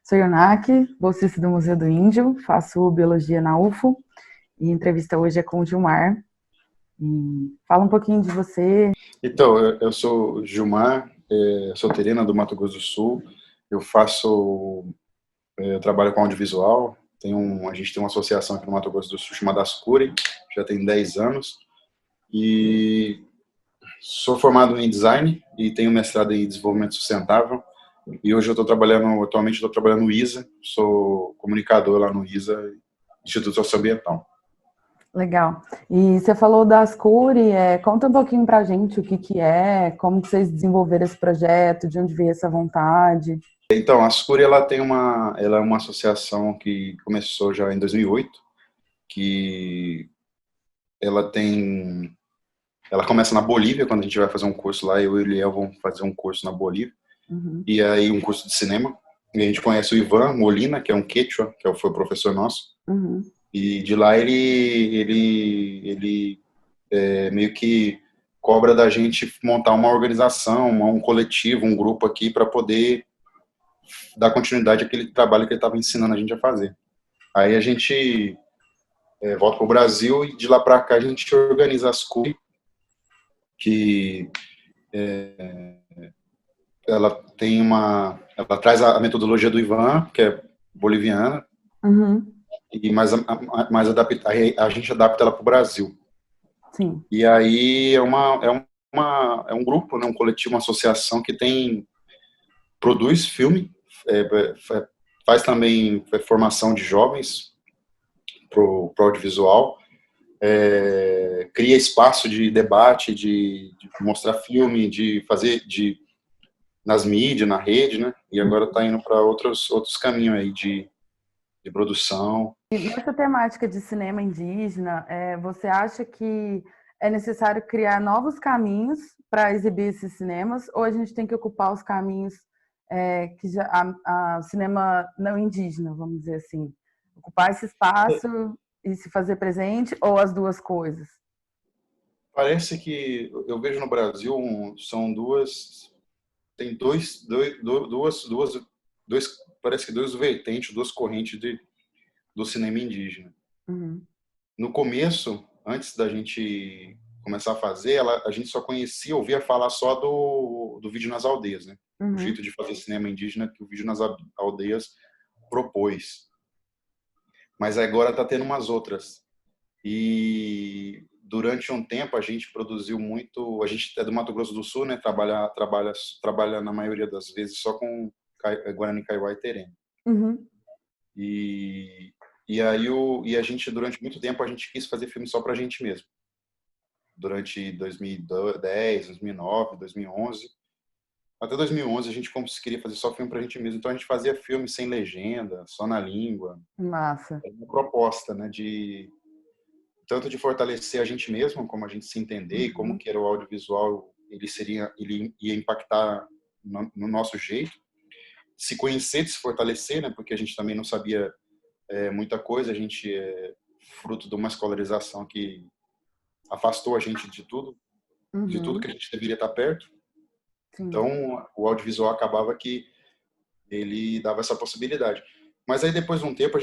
Sou Yonak, bolsista do Museu do Índio, faço biologia na UFO e a entrevista hoje é com o Gilmar. Fala um pouquinho de você. Então, eu sou Gilmar, sou terena do Mato Grosso do Sul. Eu trabalho com audiovisual. A gente tem uma associação aqui no Mato Grosso do Sul chamada Ascuri, já tem 10 anos. E sou formado em design e tenho mestrado em desenvolvimento sustentável. E hoje atualmente estou trabalhando no ISA, sou comunicador lá no ISA, Instituto Socioambiental. Legal. E você falou da Ascuri, conta um pouquinho pra gente o que é, como que vocês desenvolveram esse projeto, de onde veio essa vontade. Então, a Ascuri ela é uma associação que começou já em 2008, que ela começa na Bolívia, quando a gente vai fazer um curso lá, eu e o Eliel vamos fazer um curso na Bolívia, e aí um curso de cinema, e a gente conhece o Ivan Molina, que é um quechua, foi o professor nosso, e de lá ele meio que cobra da gente montar uma organização, um coletivo, um grupo aqui para poder dar continuidade àquele trabalho que ele estava ensinando a gente a fazer. Aí a gente volta para o Brasil e de lá para cá a gente organiza as coisas que ela traz a metodologia do Ivan, que é boliviana, e a gente adapta ela para o Brasil. Sim. E aí é um grupo, né, um coletivo, uma associação que produz filme, faz também formação de jovens pro audiovisual, cria espaço de debate, de mostrar filme, de fazer nas mídias, na rede, né? E agora está indo para outros caminhos aí de produção. E nessa temática de cinema indígena, você acha que é necessário criar novos caminhos para exibir esses cinemas, ou a gente tem que ocupar os caminhos que já a cinema não indígena, vamos dizer assim, ocupar esse espaço e se fazer presente, ou as duas coisas? Parece que eu vejo no Brasil tem parece que duas vertentes, duas correntes do cinema indígena. No começo, antes da gente começar a fazer, a gente só ouvia falar só do vídeo nas aldeias, né? O jeito de fazer cinema indígena que o vídeo nas aldeias propôs. Mas agora está tendo umas outras. E durante um tempo a gente produziu muito. A gente é do Mato Grosso do Sul, né? Trabalha na maioria das vezes só com Guarani Kaiowá e Terem. E aí a gente, durante muito tempo, a gente quis fazer filme só pra gente mesmo. Durante 2010, 2009, 2011. Até 2011 a gente queria fazer só filme pra gente mesmo. Então a gente fazia filme sem legenda, só na língua. Massa. É uma proposta, né, tanto de fortalecer a gente mesmo, como a gente se entender, e como que era o audiovisual, ele ia impactar no nosso jeito. Se conhecer, de se fortalecer, né, porque a gente também não sabia muita coisa, a gente é fruto de uma escolarização que afastou a gente de tudo que a gente deveria estar perto. Sim. Então, o audiovisual acabava que ele dava essa possibilidade. Mas aí, depois de um tempo, a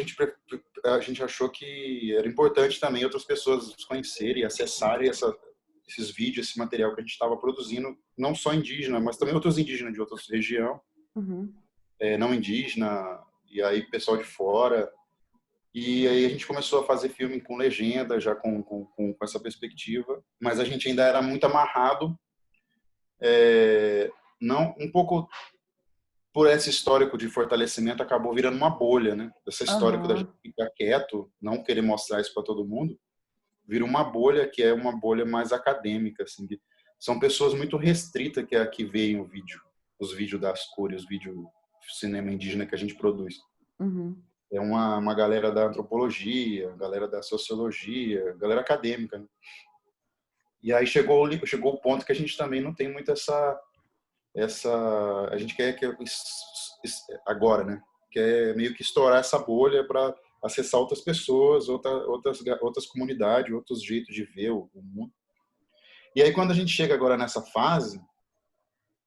gente achou que era importante também outras pessoas conhecerem e acessarem esses vídeos, esse material que a gente estava produzindo, não só indígena, mas também outros indígenas de outras regiões, não indígena, e aí pessoal de fora. E aí a gente começou a fazer filme com legenda, já com essa perspectiva, mas a gente ainda era muito amarrado, não um pouco por esse histórico de fortalecimento, acabou virando uma bolha, né? Esse histórico da gente ficar quieto, não querer mostrar isso para todo mundo, vira uma bolha que é uma bolha mais acadêmica, assim. São pessoas muito restritas que veem os vídeos das cores, os vídeos cinema indígena que a gente produz. É uma galera da antropologia, galera da sociologia, galera acadêmica, né? E aí chegou o ponto que a gente também não tem muito a gente quer que agora, né? Quer meio que estourar essa bolha para acessar outras pessoas, outras comunidades, outros jeitos de ver o mundo. E aí quando a gente chega agora nessa fase,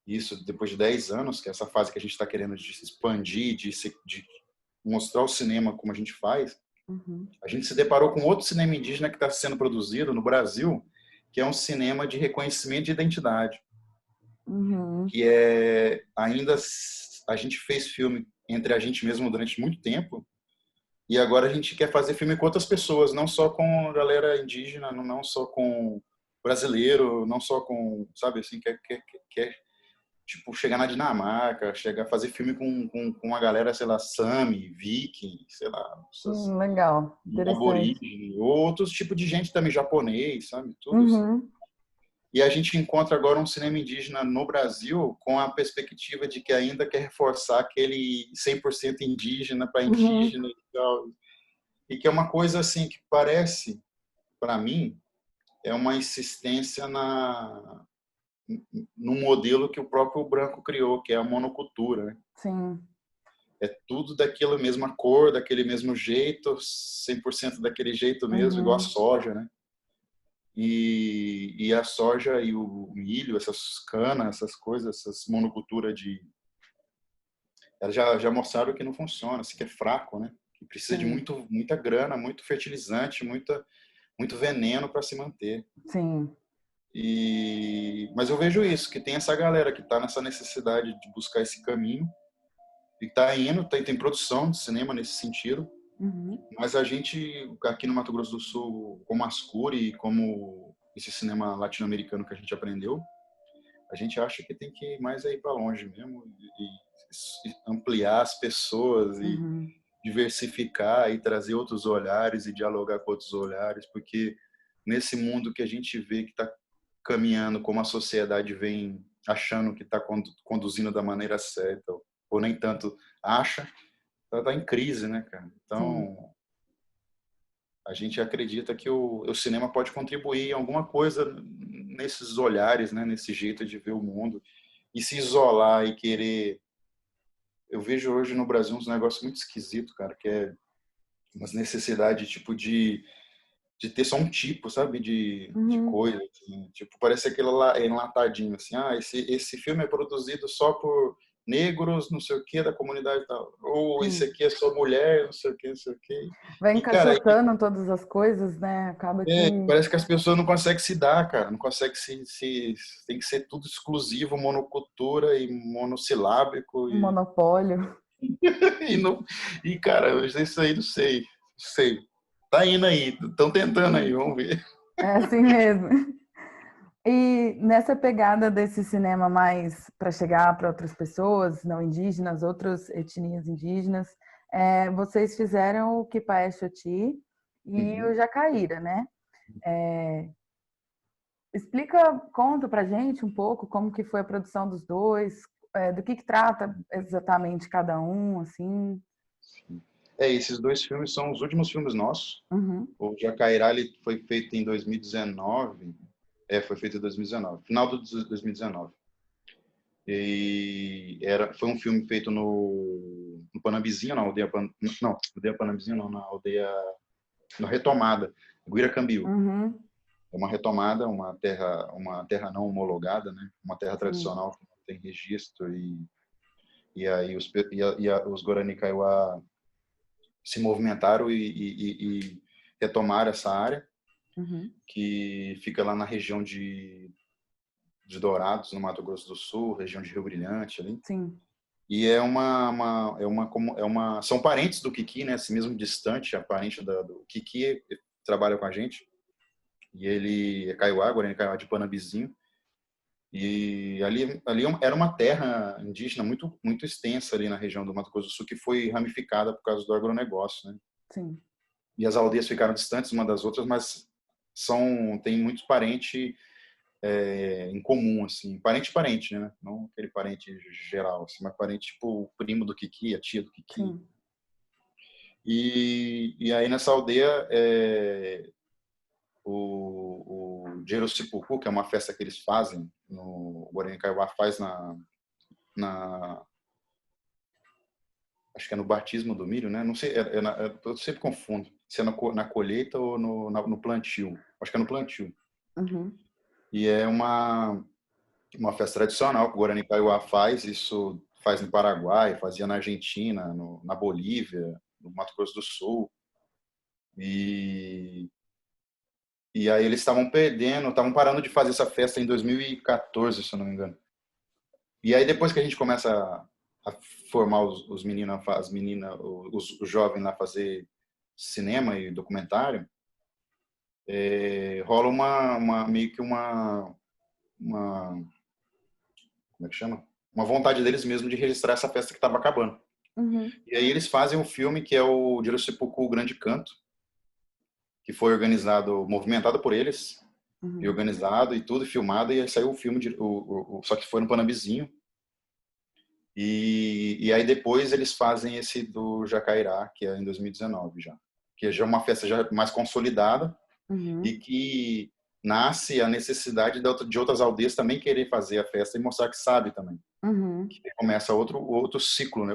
isso depois de 10 anos, que é essa fase que a gente está querendo de se expandir, de mostrar o cinema como a gente faz, a gente se deparou com outro cinema indígena que está sendo produzido no Brasil, que é um cinema de reconhecimento de identidade. Que é ainda a gente fez filme entre a gente mesmo durante muito tempo, e agora a gente quer fazer filme com outras pessoas, não só com galera indígena, não só com brasileiro, não só com, sabe, assim, quer tipo, chegar na Dinamarca, fazer filme com uma galera, sei lá, Sami, Viking, sei lá, legal, interessante. aborígene, outros tipos de gente também, japonês, sabe, tudo assim. E a gente encontra agora um cinema indígena no Brasil com a perspectiva de que ainda quer reforçar aquele 100% indígena para indígena e tal. E que é uma coisa assim que parece, para mim, é uma insistência no modelo que o próprio branco criou, que é a monocultura. Né? Sim. É tudo daquela mesma cor, daquele mesmo jeito, 100% daquele jeito mesmo, igual a soja, né? E a soja e o milho, essas canas, essas coisas, essas monoculturas elas já mostraram que não funciona, assim, que é fraco, né? Que precisa de muita grana, muito fertilizante, muito veneno para se manter. Sim. Mas eu vejo isso, que tem essa galera que está nessa necessidade de buscar esse caminho e está indo, tem produção de cinema nesse sentido, mas a gente, aqui no Mato Grosso do Sul, como Ascuri e como esse cinema latino-americano que a gente aprendeu, a gente acha que tem que ir mais aí para longe mesmo e ampliar as pessoas e diversificar e trazer outros olhares e dialogar com outros olhares, porque nesse mundo que a gente vê que está caminhando como a sociedade vem achando que está conduzindo da maneira certa, ou nem tanto acha, está em crise, né, cara? Então, a gente acredita que o cinema pode contribuir em alguma coisa nesses olhares, né, nesse jeito de ver o mundo, e se isolar e querer... Eu vejo hoje no Brasil uns negócios muito esquisitos, cara, que é umas necessidades tipo de ter só um tipo, sabe, de coisa, assim. Tipo, parece aquele lá enlatadinho, assim, esse filme é produzido só por negros, não sei o que, da comunidade e tal, ou esse aqui é só mulher, não sei o que, não sei o que. Vai E, cara, encaixotando todas as coisas, né? Acaba que... parece que as pessoas não conseguem se dar, cara, não conseguem tem que ser tudo exclusivo, monocultura e monossilábico. Um monopólio. Cara, isso aí não sei. Tá indo aí, estão tentando aí, vamos ver. É assim mesmo. E nessa pegada desse cinema mais para chegar para outras pessoas não indígenas, outras etnias indígenas, vocês fizeram o Kipaé Xoti e o Jacaíra, né? Conta pra gente um pouco como que foi a produção dos dois, do que trata exatamente cada um, assim. Esses dois filmes são os últimos filmes nossos. O Jacairá ele foi feito em 2019. Foi feito em 2019, final de 2019. E foi um filme feito no Panambizinho, na aldeia não, aldeia Panambizinho não, na aldeia na Retomada, Guiracambiú. É uma retomada, uma terra não homologada, né? Uma terra tradicional que não tem registro e aí os Guarani Kaiowá se movimentaram e retomaram essa área, que fica lá na região de Dourados, no Mato Grosso do Sul, região de Rio Brilhante ali. Sim. E são parentes do Kiki, né? Assim mesmo distante, a parente do Kiki trabalha com a gente. E ele é Kaiowá, Guarani Kaiowá de Panambizinho. E ali era uma terra indígena muito extensa ali na região do Mato Grosso do Sul, que foi ramificada por causa do agronegócio, né? Sim. E as aldeias ficaram distantes uma das outras, mas tem muitos parentes em comum, assim, parente, né? Não aquele parente geral, assim, mas parente tipo o primo do Kiki, a tia do Kiki. Sim. E aí nessa aldeia o Jerosipuku, que é uma festa que eles fazem, no Guarani Kaiowá faz acho que é no batismo do milho, né? Não sei, eu sempre confundo se é na colheita ou no plantio. Acho que é no plantio. E é uma festa tradicional que o Guarani Kaiowá faz. Isso faz no Paraguai, fazia na Argentina, na Bolívia, no Mato Grosso do Sul. E, e aí eles estavam perdendo, estavam parando de fazer essa festa em 2014, se eu não me engano. E aí depois que a gente começa a formar os meninos, as meninas, os jovens lá fazer cinema e documentário, rola meio que como é que chama? Uma vontade deles mesmo de registrar essa festa que estava acabando. Uhum. E aí eles fazem um filme que é o Jurassipucu Grande Canto, que foi organizado, movimentado por eles, e organizado e tudo, e filmado, e aí saiu o filme, só que foi no Panambizinho. E aí depois eles fazem esse do Jacairá, que é em 2019 já. Que já é uma festa já mais consolidada, e que nasce a necessidade de outras aldeias também querer fazer a festa e mostrar que sabe também. Que começa outro ciclo, né?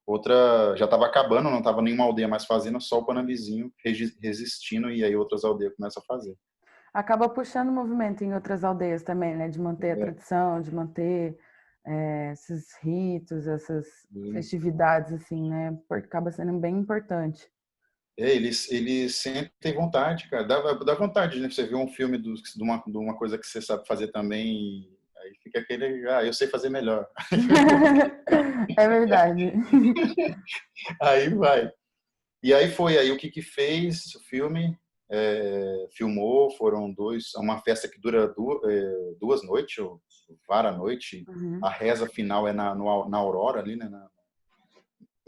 Outra já estava acabando, não estava nenhuma aldeia mais fazendo, só o Panambizinho resistindo, e aí outras aldeias começam a fazer. Acaba puxando o movimento em outras aldeias também, né? De manter a tradição, de manter esses ritos, essas festividades, assim, né? Porque acaba sendo bem importante. Eles sentem vontade, cara. Dá vontade, né? Você ver um filme de uma coisa que você sabe fazer também, e aí fica aquele, eu sei fazer melhor. É verdade. Aí vai. E aí foi aí o que fez o filme, filmou, foram uma festa que dura duas noites, ou vara noite. A reza final é na aurora ali, né? Na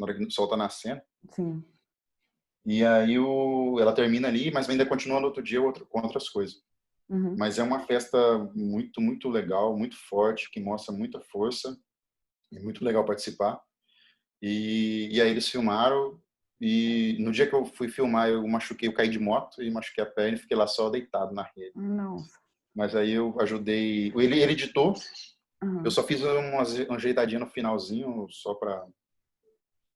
hora que o sol tá nascendo. Sim. E aí ela termina ali, mas ainda continua no outro dia com outras coisas. Mas é uma festa muito, muito legal, muito forte, que mostra muita força. É muito legal participar. E aí eles filmaram, e no dia que eu fui filmar, eu caí de moto e machuquei a perna e fiquei lá só deitado na rede. Nossa. Mas aí eu ajudei, ele editou, eu só fiz uma ajeitadinha no finalzinho, só para...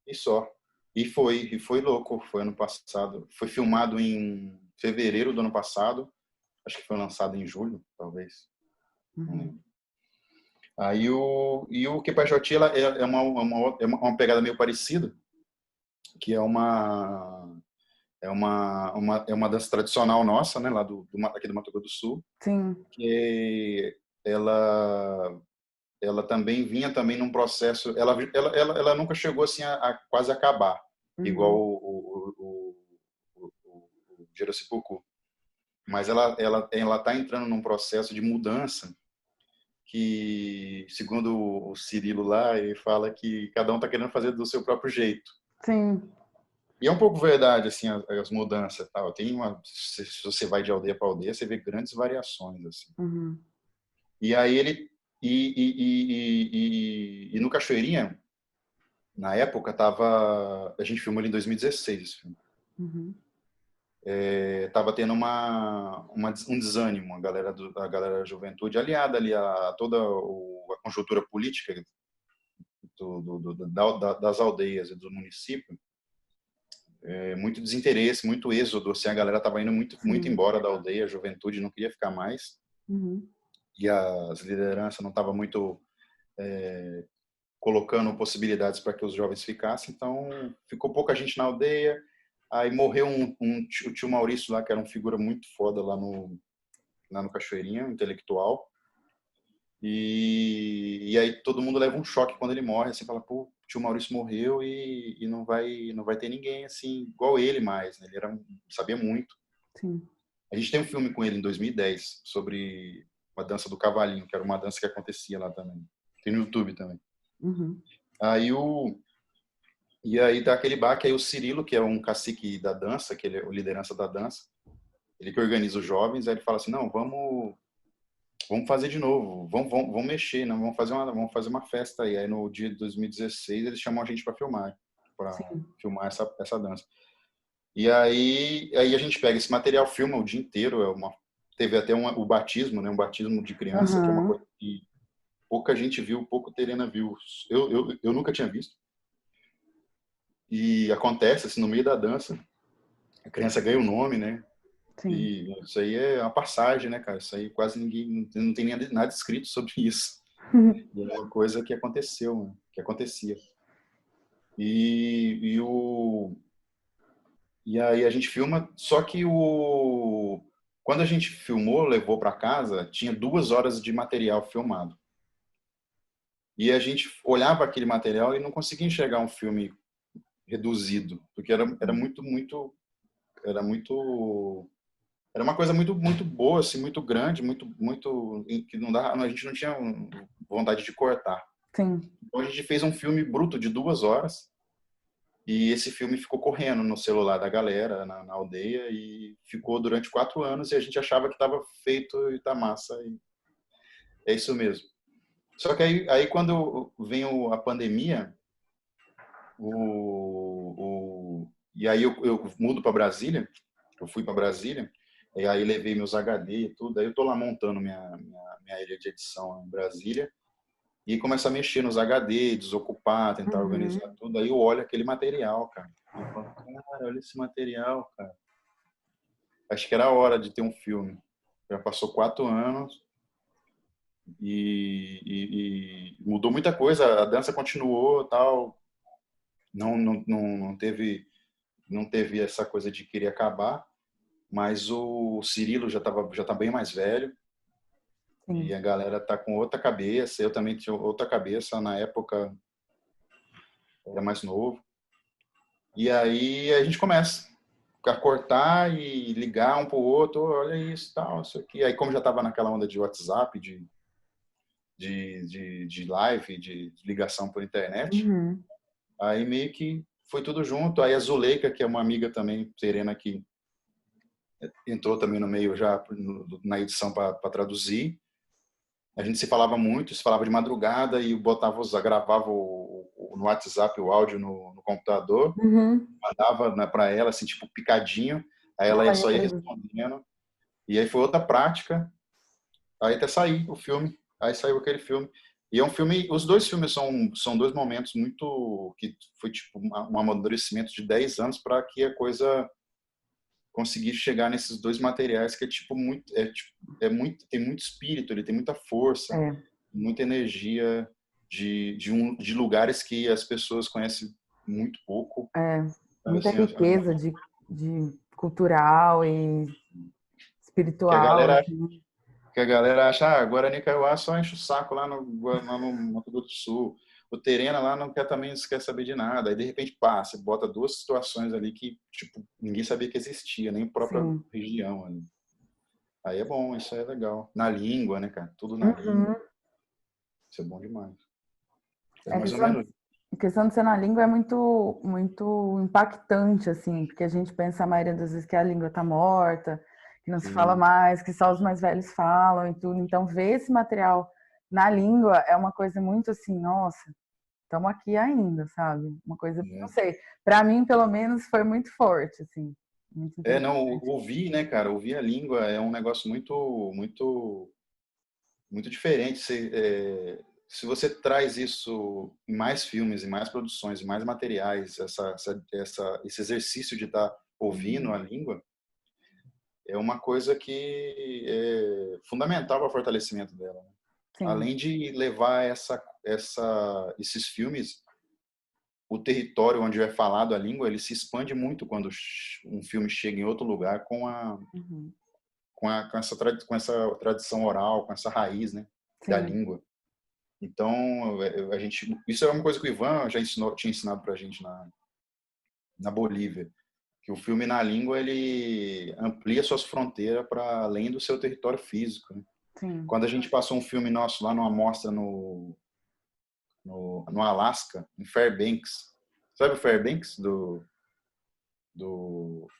E só. E foi louco, foi ano passado. Foi filmado em fevereiro do ano passado, acho que foi lançado em julho, talvez. Aí o Quepajoti, ela é uma pegada meio parecida, que é uma dança tradicional nossa, né, lá aqui do Mato Grosso do Sul. Sim. Que ela também vinha também num processo, ela nunca chegou assim a quase acabar, igual o Jurassipucu. Mas ela tá entrando num processo de mudança que, segundo o Cirilo lá, ele fala que cada um tá querendo fazer do seu próprio jeito. Sim. E é um pouco verdade, assim, as mudanças, tal. Se você vai de aldeia para aldeia, você vê grandes variações, assim. E aí ele e no Cachoeirinha, na época a gente filmou ele em 2016 esse filme. Tava tendo um desânimo, a galera da juventude, aliada ali a toda a conjuntura política das aldeias e do município. Muito desinteresse, muito êxodo, assim, a galera tava indo muito embora da aldeia, a juventude não queria ficar mais. E as lideranças não estavam muito colocando possibilidades para que os jovens ficassem, então ficou pouca gente na aldeia. Aí morreu o tio Maurício lá, que era uma figura muito foda lá no Cachoeirinha, intelectual. E aí todo mundo leva um choque quando ele morre, assim, fala, pô, o tio Maurício morreu e não vai ter ninguém assim igual ele mais, né? Ele sabia muito. Sim. A gente tem um filme com ele em 2010 sobre uma dança do cavalinho, que era uma dança que acontecia lá também. Tem no YouTube também. E aí dá aquele baque, aí o Cirilo, que é um cacique da dança, que ele é o liderança da dança, ele que organiza os jovens, aí ele fala assim, não, vamos fazer de novo, vamos mexer, não, vamos fazer uma festa aí. Aí no dia de 2016 eles chamam a gente para filmar essa dança. E aí a gente pega esse material, filma o dia inteiro, teve até o batismo, né, um batismo de criança, que é uma coisa que pouca gente viu, pouco Terena viu. Eu nunca tinha visto. E acontece assim, no meio da dança, a criança ganha o nome, né? Sim. E isso aí é uma passagem, né, cara? Isso aí quase ninguém, não tem nada escrito sobre isso. E é uma coisa que aconteceu, né? Que acontecia. E aí a gente filma, só que quando a gente filmou, levou para casa, tinha 2 horas de material filmado. E a gente olhava aquele material e não conseguia enxergar um filme reduzido, porque era uma coisa muito boa, assim, muito grande, muito que não dá, a gente não tinha vontade de cortar. Sim. Então a gente fez um filme bruto de 2 horas e esse filme ficou correndo no celular da galera na aldeia e ficou durante 4 anos e a gente achava que estava feito e tá massa. E é isso mesmo. Só que aí quando vem a pandemia, e aí eu mudo para Brasília, eu fui para Brasília, e aí levei meus HD e tudo, aí eu tô lá montando minha ilha de edição em Brasília, e começo a mexer nos HD, desocupar, tentar Uhum. organizar tudo, aí eu olho aquele material, cara, e eu falo, cara, olha esse material, cara. Acho que era a hora de ter um filme. Já passou 4 anos, e mudou muita coisa, a dança continuou, tal, não teve essa coisa de querer acabar, mas o Cirilo já tá bem mais velho Sim. e a galera tá com outra cabeça, eu também tinha outra cabeça, na época era mais novo. E aí a gente começa a cortar e ligar um pro outro, olha isso, tal, isso aqui. Aí como já tava naquela onda de WhatsApp, de live, de ligação por internet, Uhum. aí meio que foi tudo junto. Aí a Zuleika, que é uma amiga também, serena, que entrou também no meio já na edição para traduzir. A gente se falava muito, se falava de madrugada e gravava no WhatsApp o áudio no computador, Uhum. mandava, né, para ela, assim, tipo, picadinho, aí ela Ai, só ia respondendo. E aí foi outra prática, aí até sair o filme, aí saiu aquele filme. E é um filme, os dois filmes são dois momentos muito, que foi tipo um amadurecimento de 10 anos para que a coisa conseguir chegar nesses dois materiais que é tipo tem muito espírito, ele tem muita força, é. muita energia de lugares que as pessoas conhecem muito pouco. É. Sabe, Muita assim, riqueza de cultural e que a espiritual, galera assim. que a galera acha, Guarani Kaiowá só enche o saco lá no Mato Grosso do Sul. O Terena lá não quer também, não quer saber de nada. Aí de repente passa, bota duas situações ali que tipo ninguém sabia que existia, nem a própria Sim. região ali. Aí é bom, isso é legal. Na língua, né, cara? Tudo na língua. Uhum. Isso é bom demais. É A mais ou questão, menos. a questão de ser na língua é muito, muito impactante, assim, porque a gente pensa a maioria das vezes que a língua está morta, que não se fala Sim. mais, que só os mais velhos falam e tudo. Então, ver esse material na língua é uma coisa muito assim, nossa, estamos aqui ainda, sabe? Uma coisa, não É. sei, para mim, pelo menos, foi muito forte, assim, muito Não, interessante. ouvir, né, cara? Ouvir a língua é um negócio muito, muito, muito diferente. Se você traz isso em mais filmes, em mais produções, em mais materiais, esse exercício de estar ouvindo Uhum. a língua, é uma coisa que é fundamental para o fortalecimento dela, né? Sim, Além de levar esses filmes, o território onde é falado a língua, ele se expande muito quando um filme chega em outro lugar uhum. com essa tradição oral, com essa raiz, né, da Sim, língua. Então, isso é uma coisa que o Ivan tinha ensinado para a gente na Bolívia, que o filme na língua ele amplia suas fronteiras para além do seu território físico, né? sim. Quando a gente passou um filme nosso lá numa mostra no Alasca, em Fairbanks, sabe o Fairbanks do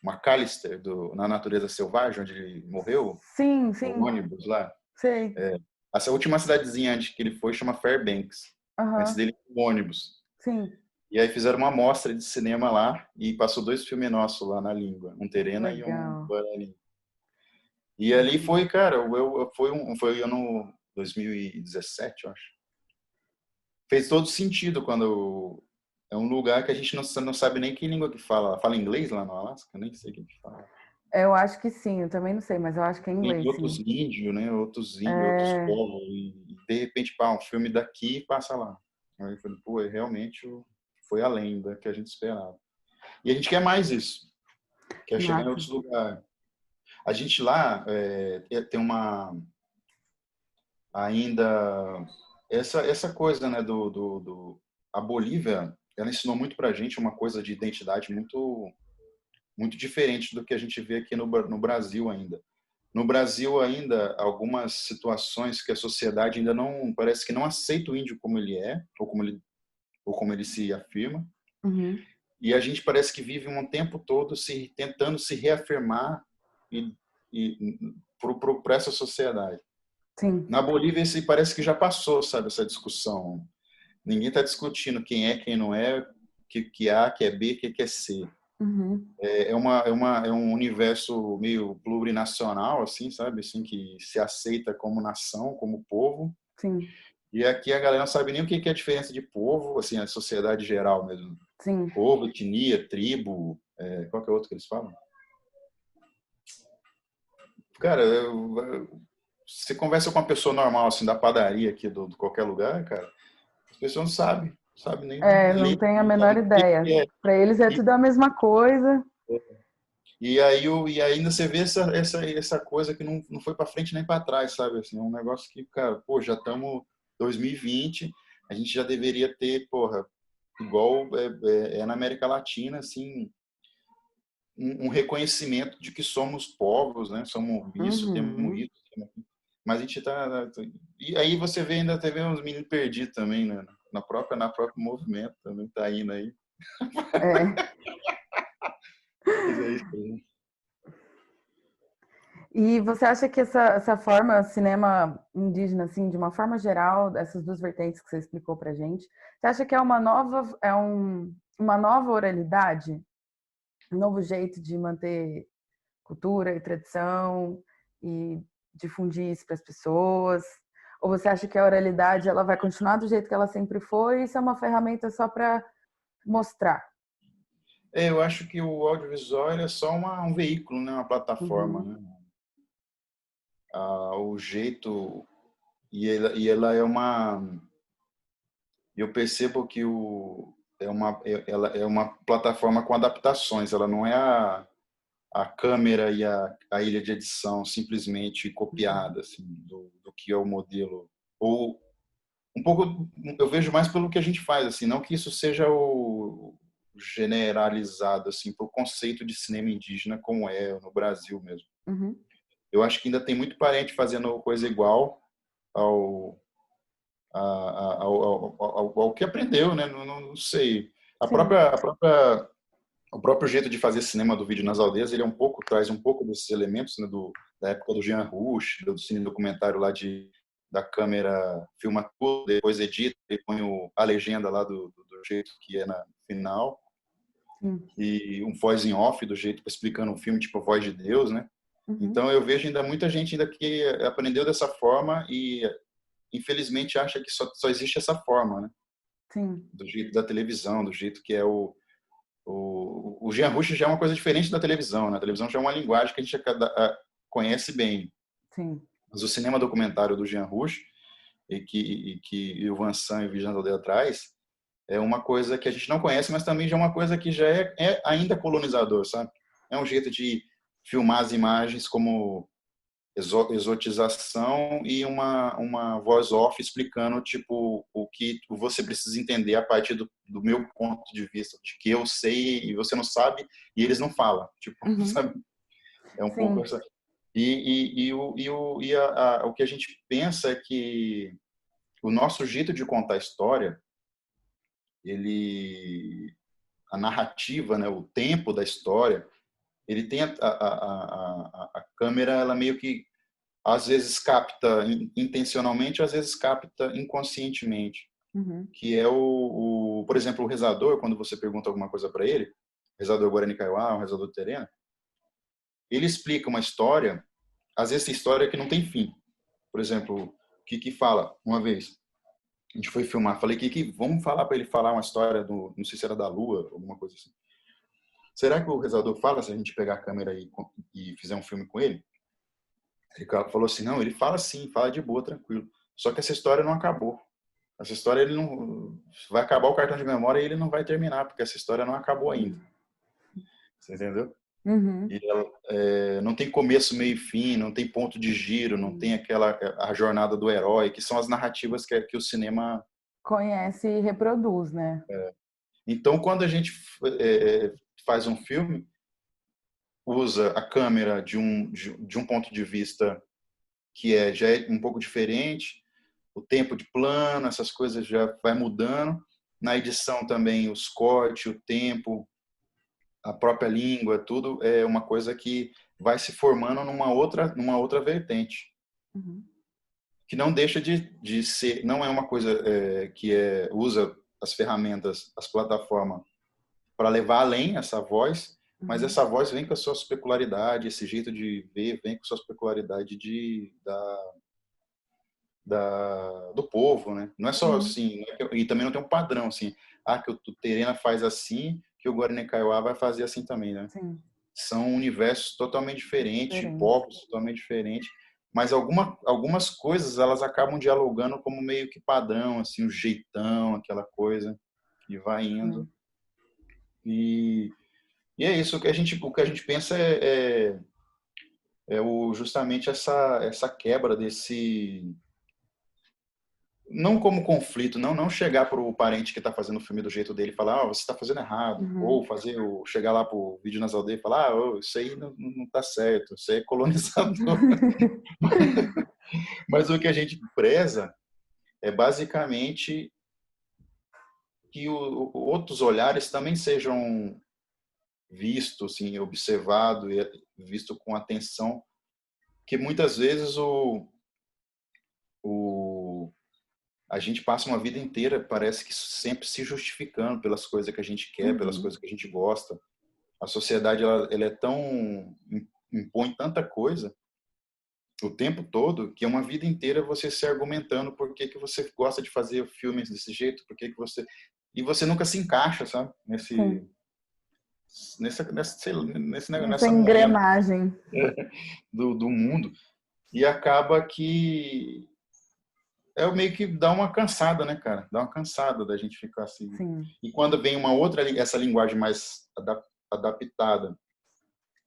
McAllister, Na Natureza Selvagem, onde ele morreu, Sim, no sim, ônibus lá? sei. Essa última cidadezinha antes que ele foi chama Fairbanks. Antes Aham, dele, o ônibus. sim. E aí fizeram uma mostra de cinema lá e passou dois filmes nossos lá na língua, um Terena e um Legal. Guarani. E ali foi, cara, foi ano 2017, eu acho. Fez todo sentido quando é um lugar que a gente não sabe nem que língua que fala. Fala inglês lá no Alasca? Nem sei o que fala. Eu acho que sim, eu também não sei, mas eu acho que é em E inglês, outros sim. índios, né? Outros índios, outros povos. E de repente, pá, um filme daqui passa lá. Aí eu falei, pô, realmente foi além da que a gente esperava. E a gente quer mais isso. Quer chegar em Massa. outros lugares. A gente lá tem ainda essa coisa, né, a Bolívia, ela ensinou muito pra gente uma coisa de identidade muito diferente do que a gente vê aqui no Brasil ainda. No Brasil ainda, algumas situações que a sociedade ainda não, parece que não aceita o índio como ele é, ou como ele se afirma, Uhum. e a gente parece que vive um tempo todo tentando se reafirmar para essa sociedade. Sim. Na Bolívia, parece que já passou, sabe, essa discussão. Ninguém está discutindo quem não é, que é A, que é B, que é C. Uhum. É um universo meio plurinacional, assim, sabe? Assim, que se aceita como nação, como povo. Sim. E aqui a galera não sabe nem o que é a diferença de povo, assim, a sociedade geral mesmo. Sim. Povo, etnia, tribo, qual que é outro que eles falam? Cara, você conversa com uma pessoa normal, assim, da padaria aqui, de qualquer lugar, cara, as pessoas não sabem nem Não ler, tenho a não menor sabem o que ideia. é. Para eles é tudo a mesma coisa. E ainda você vê essa coisa que não foi para frente nem para trás, sabe? Assim, é um negócio que, cara, pô, já estamos 2020, a gente já deveria ter, porra, igual na América Latina, assim, um reconhecimento de que somos povos, né? Somos isso, temos Uhum. isso. Mas a gente e aí você vê ainda teve uns meninos perdidos também, né? Na própria movimento também tá indo aí. É. Mas é isso aí. E você acha que essa forma, cinema indígena, assim, de uma forma geral, dessas duas vertentes que você explicou pra gente, você acha que é uma nova oralidade? Um novo jeito de manter cultura e tradição e difundir isso para as pessoas? Ou você acha que a oralidade ela vai continuar do jeito que ela sempre foi e isso é uma ferramenta só para mostrar? Eu acho que o audiovisual ele é só um veículo, né? Uma plataforma, Uhum. né? O jeito e ela é uma. Eu percebo que ela é uma plataforma com adaptações. Ela não é a câmera e a ilha de edição simplesmente Uhum. copiada assim, do que é o modelo. Ou um pouco, eu vejo mais pelo que a gente faz, assim, não que isso seja o generalizado assim para o conceito de cinema indígena como é no Brasil mesmo. Uhum. Eu acho que ainda tem muito parente fazendo coisa igual ao ao que aprendeu, né? Não sei. A Sim. própria, a própria, o próprio jeito de fazer cinema do vídeo nas aldeias, ele traz um pouco desses elementos, né? Da época do Jean Rouch, do cine documentário lá da câmera filma tudo, depois edita e põe a legenda lá do jeito que é na final Sim. e um voice in off do jeito explicando o filme, tipo a voz de Deus, né? Uhum. Então eu vejo ainda muita gente ainda que aprendeu dessa forma e infelizmente acha que só existe essa forma, né? Sim. Do jeito da televisão, do jeito que é o Jean Rouch já é uma coisa diferente da televisão, né? A televisão já é uma linguagem que a gente conhece bem. Sim. Mas o cinema documentário do Jean Rouch e o Vincent e o Vigilante Aldeia atrás é uma coisa que a gente não conhece, mas também já é uma coisa que já é ainda colonizador, sabe? É um jeito de filmar as imagens como exotização e uma voz off explicando tipo o que você precisa entender a partir do meu ponto de vista, de que eu sei e você não sabe e eles não falam, tipo, Uhum. sabe? É um pouco Sim. essa o que a gente pensa é que o nosso jeito de contar a história, ele a narrativa, né, o tempo da história, ele tem a câmera, ela meio que às vezes capta intencionalmente, às vezes capta inconscientemente, Uhum. que é por exemplo, o rezador, quando você pergunta alguma coisa para ele, rezador Guarani Kaiowá, o rezador Terena, ele explica uma história, às vezes essa história que não tem fim. Por exemplo, o Kiki fala, uma vez, a gente foi filmar, falei, Kiki, vamos falar para ele falar uma história não sei se era da Lua, alguma coisa assim. será que o realizador fala se a gente pegar a câmera e fizer um filme com ele? Ele falou assim, não, ele fala sim, fala de boa, tranquilo. Só que essa história não acabou. Essa história, ele não vai acabar o cartão de memória e ele não vai terminar, porque essa história não acabou ainda. Você entendeu? Uhum. E ela, não tem começo, meio e fim, não tem ponto de giro, não tem a jornada do herói, que são as narrativas que o cinema conhece e reproduz, né? Então, quando a gente faz um filme, usa a câmera de um ponto de vista que já é um pouco diferente, o tempo de plano, essas coisas já vai mudando. Na edição também, os cortes, o tempo, a própria língua, tudo é uma coisa que vai se formando numa outra vertente. Uhum. Que não deixa de ser, não é uma coisa usa as ferramentas, as plataformas para levar além essa voz, mas essa voz vem com a sua peculiaridade, esse jeito de ver vem com a sua peculiaridade do povo, né? Não é só assim, e também não tem um padrão assim, que o Terena faz assim, que o Guarani Kaiowá vai fazer assim também, né? Sim. São universos totalmente diferentes, povos totalmente diferentes, mas algumas coisas elas acabam dialogando como meio que padrão, assim, o jeitão, aquela coisa, e vai indo. E é isso, o que a gente pensa justamente essa quebra desse... Não como conflito, não chegar para o parente que está fazendo o filme do jeito dele e falar, você está fazendo errado. Ou chegar lá para o vídeo nas aldeias e falar, isso aí não está certo, isso aí é colonizador. Mas o que a gente preza é basicamente que outros olhares também sejam vistos, assim, observado e visto com atenção, que muitas vezes a gente passa uma vida inteira, parece que sempre se justificando pelas coisas que a gente quer, pelas coisas que a gente gosta. A sociedade ela é tão impõe tanta coisa o tempo todo que é uma vida inteira você se argumentando por que você gosta de fazer filmes desse jeito, por que você e você nunca se encaixa, sabe? Nessa moeda engrenagem do mundo, e acaba que meio que dá uma cansada, né, cara? Dá uma cansada da gente ficar assim. Sim. E quando vem essa linguagem mais adaptada,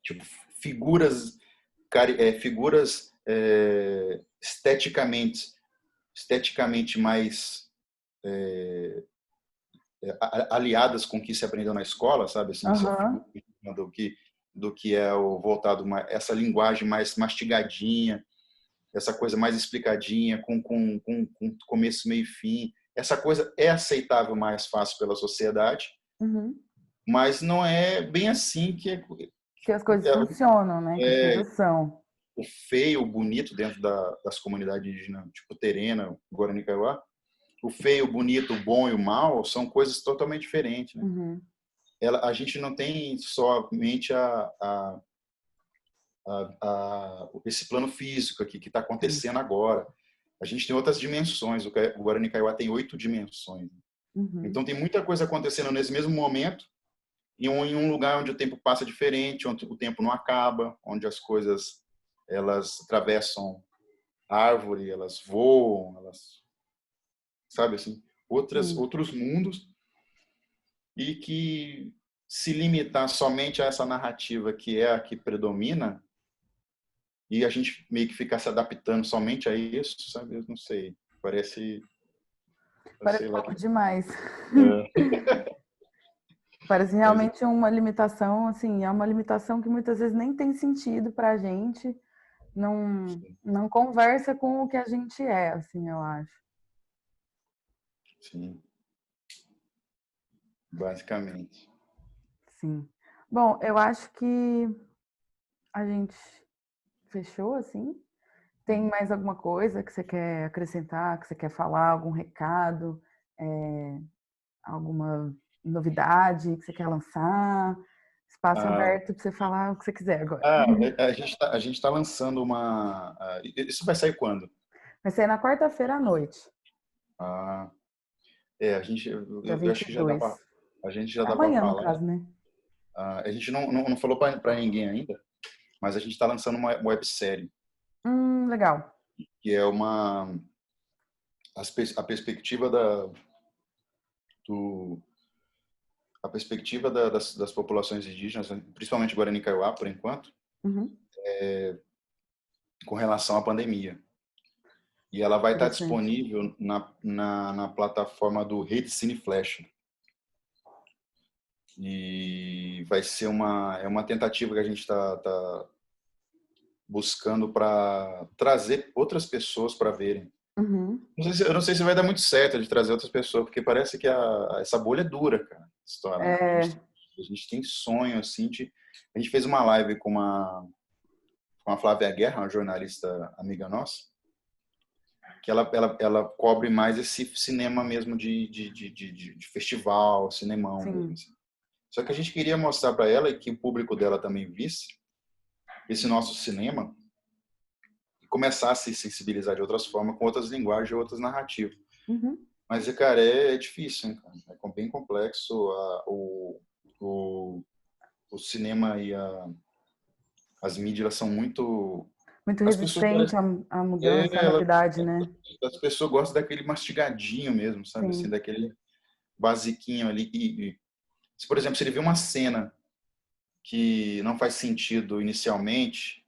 tipo figuras esteticamente mais aliadas com o que se aprendeu na escola, sabe? Assim, do que é o voltado essa linguagem mais mastigadinha, essa coisa mais explicadinha, com começo, meio e fim. Essa coisa é aceitável mais fácil pela sociedade, mas não é bem assim que as coisas funcionam, né? Que as coisas são. O feio, o bonito dentro das comunidades indígenas, tipo Terena, Guarani Kaiowá, o feio, o bonito, o bom e o mal são coisas totalmente diferentes, né? A gente não tem somente esse plano físico aqui que está acontecendo agora. A gente tem outras dimensões. O Guarani Kaiowá tem 8 dimensões. Então tem muita coisa acontecendo nesse mesmo momento em um lugar onde o tempo passa diferente, onde o tempo não acaba, onde as coisas elas atravessam árvore, elas voam, elas, sabe assim, outros mundos, e que se limitar somente a essa narrativa que é a que predomina e a gente meio que ficar se adaptando somente a isso, sabe? Eu não sei, parece pouco demais. Parece realmente uma limitação, assim, é uma limitação que muitas vezes nem tem sentido para a gente, não conversa com o que a gente é, assim, eu acho. Sim. Basicamente. Sim. Bom, eu acho que a gente fechou, assim. Tem mais alguma coisa que você quer acrescentar, que você quer falar, algum recado, alguma novidade que você quer lançar? Espaço aberto para você falar o que você quiser agora. A gente tá lançando uma... Isso vai sair quando? Vai sair na quarta-feira à noite. A gente... Eu acho que já dá para... A gente já dá para amanhã, falar. no caso, né? A gente não falou para ninguém ainda, mas a gente está lançando uma websérie. Legal. Que é a perspectiva a perspectiva das populações indígenas, principalmente Guarani Kaiowá, por enquanto, com relação à pandemia. E ela vai estar disponível na plataforma do Rede Cine Flecha. E vai ser uma tentativa que a gente está buscando para trazer outras pessoas para verem. Eu não sei se vai dar muito certo de trazer outras pessoas, porque parece que essa bolha é dura, cara. História. A gente tem sonho, assim, a gente fez uma live com a Flávia Guerra, uma jornalista amiga nossa, que ela cobre mais esse cinema mesmo de festival, cinemão mesmo, assim. Só que a gente queria mostrar para ela e que o público dela também visse esse nosso cinema e começar a se sensibilizar de outras formas, com outras linguagens, outras narrativas. Mas, cara, é difícil, hein, cara? É bem complexo. O cinema e as mídias são muito resistente à mudança, à novidade, né? As pessoas gostam daquele mastigadinho mesmo, sabe? Assim, daquele basiquinho ali. Por exemplo, se ele vê uma cena que não faz sentido inicialmente,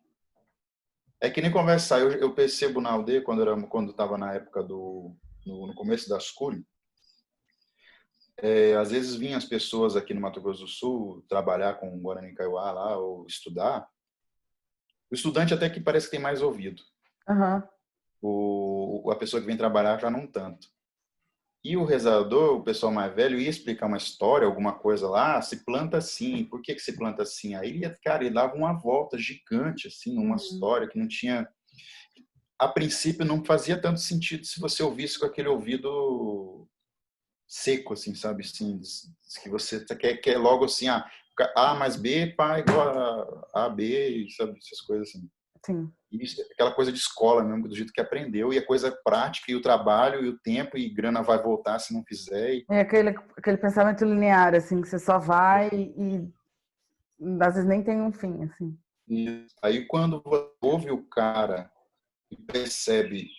é que nem conversar. Eu percebo na aldeia, quando estava na época no começo da escola, às vezes vinham as pessoas aqui no Mato Grosso do Sul trabalhar com o Guarani Kaiowá lá, ou estudar. O estudante até que parece que tem mais ouvido. A pessoa que vem trabalhar já não tanto. E o rezador, o pessoal mais velho, ia explicar uma história, alguma coisa lá, se planta assim, por que se planta assim? Aí, cara, ele dava uma volta gigante, assim, numa história que não tinha... A princípio, não fazia tanto sentido se você ouvisse com aquele ouvido seco, assim, sabe? Assim, que você quer logo assim, A mais B, pá, igual a B, sabe? Essas coisas assim. Sim. Isso, aquela coisa de escola mesmo, do jeito que aprendeu, e a coisa prática, e o trabalho, e o tempo, e grana vai voltar se não fizer. É aquele pensamento linear, assim, que você só vai e às vezes nem tem um fim, assim. E aí quando você ouve o cara e percebe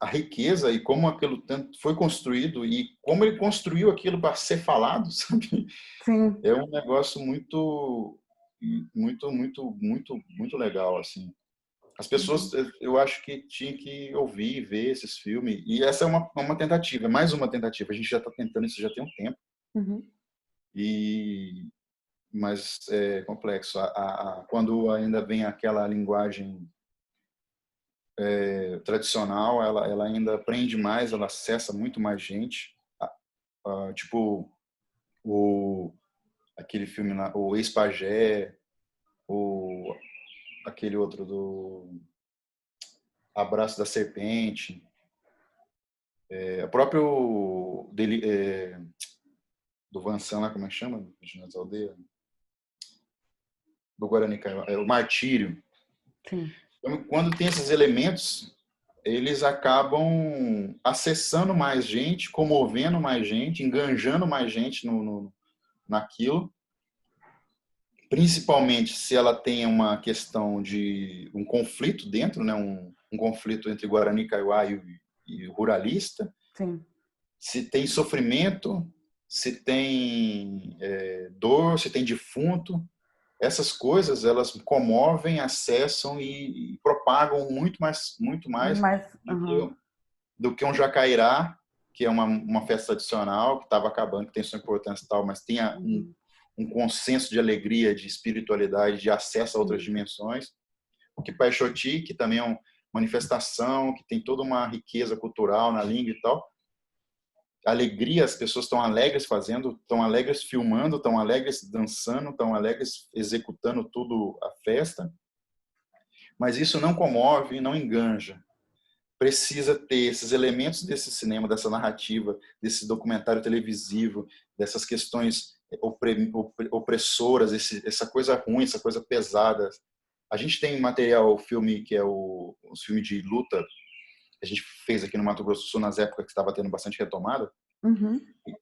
a riqueza e como aquilo tanto foi construído e como ele construiu aquilo para ser falado, sabe? Sim. É um negócio muito legal, assim. As pessoas, eu acho que tinha que ouvir e ver esses filmes. E essa é uma tentativa, mais uma tentativa. A gente já está tentando isso já tem um tempo. Mas é complexo. Quando ainda vem aquela linguagem tradicional, ela ainda aprende mais, ela acessa muito mais gente. Tipo, aquele filme lá, o Ex-Pajé, aquele outro do Abraço da Serpente, o próprio do Vansan lá, como é que chama? Nas Aldeias? Do Guarani Kaiowá, o Martírio. Sim. Então, quando tem esses elementos, eles acabam acessando mais gente, comovendo mais gente, enganjando mais gente naquilo. Principalmente se ela tem uma questão de um conflito dentro, né? Um conflito entre Guarani Kaiowá e o ruralista. Sim. Se tem sofrimento, se tem dor, se tem defunto, essas coisas elas comovem, acessam e propagam muito mais do que um jacairá, que é uma festa tradicional que estava acabando, que tem sua importância e tal, mas tem um consenso de alegria, de espiritualidade, de acesso a outras dimensões. O que Paixoti, que também é uma manifestação, que tem toda uma riqueza cultural na língua e tal. Alegria, as pessoas estão alegres fazendo, estão alegres filmando, estão alegres dançando, estão alegres executando tudo a festa. Mas isso não comove, não enganja. Precisa ter esses elementos desse cinema, dessa narrativa, desse documentário televisivo, dessas questões opressoras, essa coisa ruim, essa coisa pesada. A gente tem material, filme que é os filmes de luta que a gente fez aqui no Mato Grosso do Sul nas épocas que estava tendo bastante retomada.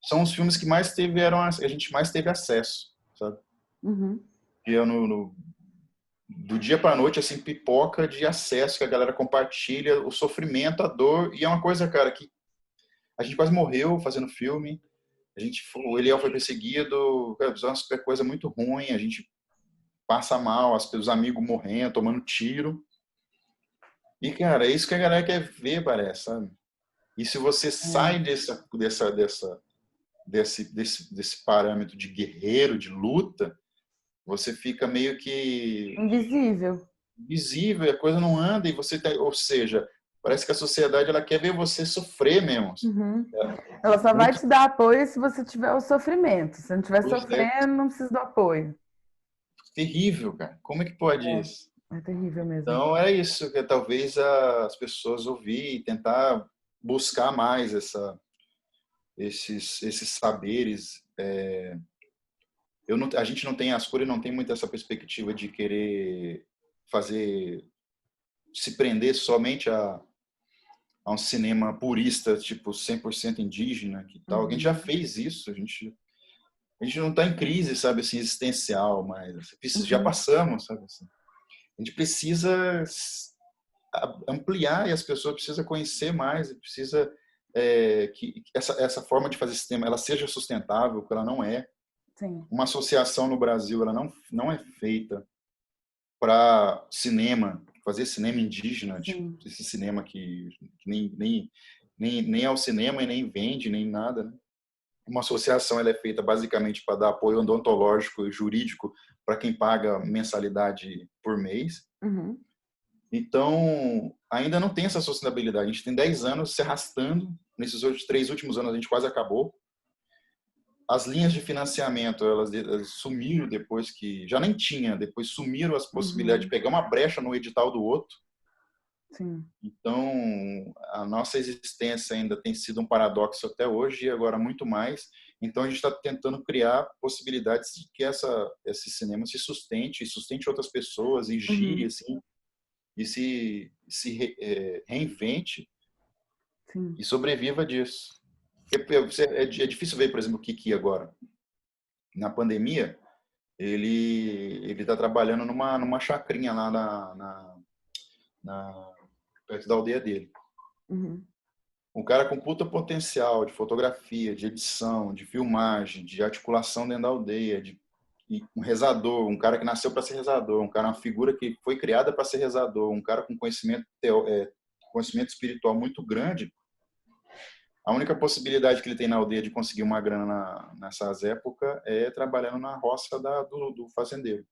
São os filmes que a gente mais teve acesso, sabe? Uhum. E eu do dia para noite, assim, pipoca de acesso, que a galera compartilha o sofrimento, a dor, e é uma coisa, cara, que a gente quase morreu fazendo filme, o Eliel foi perseguido, é uma coisa muito ruim, a gente passa mal, os amigos morrendo, tomando tiro, e, cara, é isso que a galera quer ver, parece, sabe? E se você sai desse parâmetro de guerreiro, de luta, você fica meio que Invisível. visível, a coisa não anda e você tá, ou seja, parece que a sociedade ela quer ver você sofrer mesmo. Uhum. É Ela só vai muito te dar apoio se você tiver o sofrimento. Se não estiver pois é, sofrendo, não precisa do apoio. terrível, cara. Como é que pode isso? É terrível mesmo. Então é isso que talvez as pessoas ouvir e tentar buscar mais esses saberes. A gente não tem, a escolha não tem muito essa perspectiva de querer fazer, se prender somente a um cinema purista, tipo 100% indígena, que tal. A gente já fez isso, a gente não está em crise, sabe, assim, existencial, mas já passamos, sabe, assim. A gente precisa ampliar e as pessoas precisam conhecer mais, precisa que essa forma de fazer sistema ela seja sustentável, porque ela não é. Sim. Uma associação no Brasil ela não é feita para cinema, fazer cinema indígena, tipo, esse cinema que nem é o cinema e nem vende, nem nada, né? Uma associação ela é feita basicamente para dar apoio odontológico e jurídico para quem paga mensalidade por mês. Uhum. Então, ainda não tem essa sustentabilidade. A gente tem 10 anos se arrastando. Nesses 3 últimos anos, a gente quase acabou. As linhas de financiamento, elas sumiram depois que... Já nem tinha, depois sumiram as possibilidades de pegar uma brecha no edital do outro. Sim. Então, a nossa existência ainda tem sido um paradoxo até hoje e agora muito mais. Então, a gente está tentando criar possibilidades de que esse cinema se sustente e sustente outras pessoas e gire, assim, e se reinvente. Sim. E sobreviva disso. É difícil ver, por exemplo, o Kiki agora. Na pandemia, ele está trabalhando numa chacrinha lá perto da aldeia dele. Uhum. Um cara com puta potencial de fotografia, de edição, de filmagem, de articulação dentro da aldeia, e um rezador, um cara que nasceu para ser rezador, um cara, uma figura que foi criada para ser rezador, um cara com conhecimento espiritual muito grande. A única possibilidade que ele tem na aldeia de conseguir uma grana nessas épocas é trabalhando na roça do fazendeiro.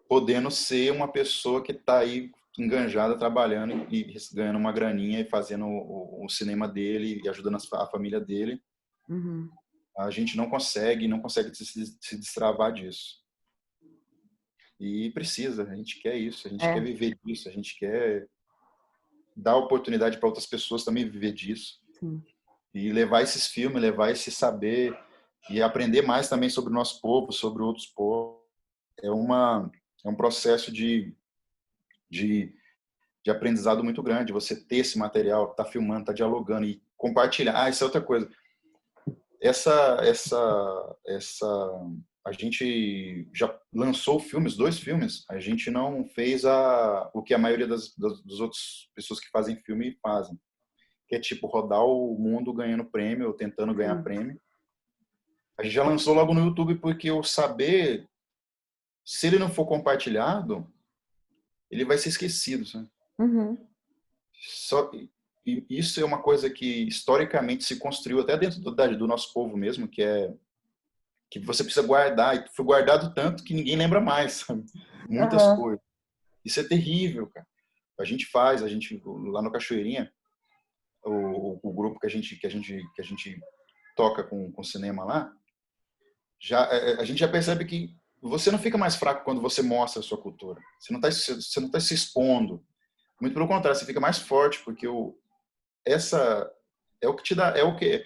Podendo ser uma pessoa que está aí enganjada, trabalhando e ganhando uma graninha e fazendo o cinema dele e ajudando a família dele. Uhum. A gente não consegue se destravar disso. E precisa, a gente quer isso, a gente quer viver disso, a gente quer dar oportunidade para outras pessoas também viver disso. Sim. E levar esses filmes, levar esse saber e aprender mais também sobre o nosso povo, sobre outros povos. É um processo de aprendizado muito grande. Você ter esse material, tá filmando, tá dialogando e compartilhar. Isso é outra coisa. A gente já lançou filmes, 2 filmes. A gente não fez o que a maioria das outras pessoas que fazem filme fazem, que é tipo rodar o mundo ganhando prêmio ou tentando ganhar prêmio. A gente já lançou logo no YouTube porque o saber, se ele não for compartilhado, ele vai ser esquecido, sabe? Uhum. E isso é uma coisa que historicamente se construiu até dentro do nosso povo mesmo, que é que você precisa guardar, e foi guardado tanto que ninguém lembra mais, sabe? Muitas coisas. Isso é terrível, cara. A gente lá no Cachoeirinha, o grupo que a gente toca com cinema lá, a gente já percebe que você não fica mais fraco quando você mostra a sua cultura. Você não tá se expondo. Muito pelo contrário, você fica mais forte, porque essa é o que te dá, é o que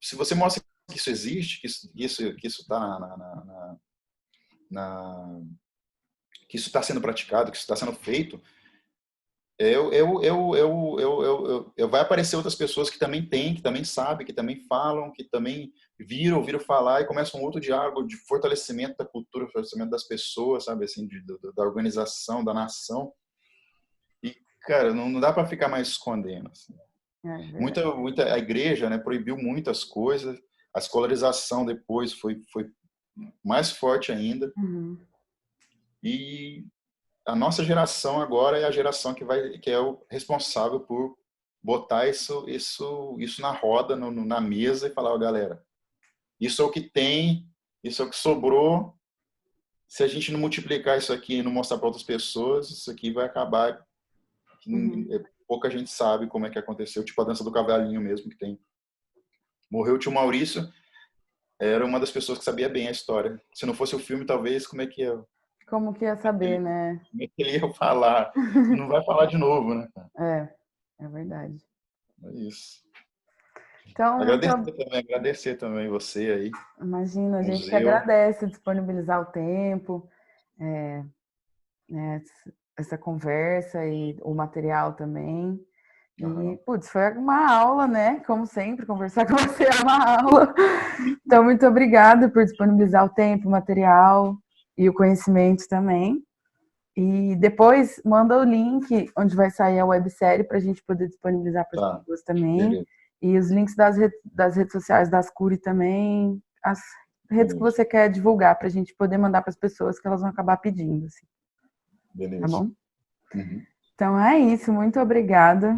se você mostra que isso existe, que isso está que isso está sendo praticado, que isso está sendo feito, Vai aparecer outras pessoas que também têm, que também sabem, que também falam, que também ouviram falar e começa um outro diálogo de fortalecimento da cultura, fortalecimento das pessoas, sabe, assim, da organização, da nação. E, cara, não dá para ficar mais escondendo. Assim. A igreja, né, proibiu muitas coisas. A escolarização depois foi mais forte ainda. Uhum. E a nossa geração agora é a geração que é o responsável por botar isso na roda, na mesa e falar, galera, isso é o que tem, isso é o que sobrou. Se a gente não multiplicar isso aqui e não mostrar para outras pessoas, isso aqui vai acabar. Uhum. Pouca gente sabe como é que aconteceu, tipo a dança do cavalinho mesmo que tem. Morreu o tio Maurício, era uma das pessoas que sabia bem a história. Se não fosse o filme, talvez, como ia saber, né? Como é que ele ia falar? Não vai falar de novo, né? É verdade. É isso. Então, agradecer também você aí. Imagina, a gente que agradece disponibilizar o tempo, né, essa conversa e o material também. E, putz, foi uma aula, né? Como sempre, conversar com você é uma aula. Então, muito obrigada por disponibilizar o tempo, o material e o conhecimento também. E depois manda o link onde vai sair a websérie para a gente poder disponibilizar para as pessoas também. Beleza. E os links das redes sociais da Ascuri também, as redes que você quer divulgar para a gente poder mandar para as pessoas que elas vão acabar pedindo. Assim. Beleza. Tá bom? Uhum. Então é isso. Muito obrigada.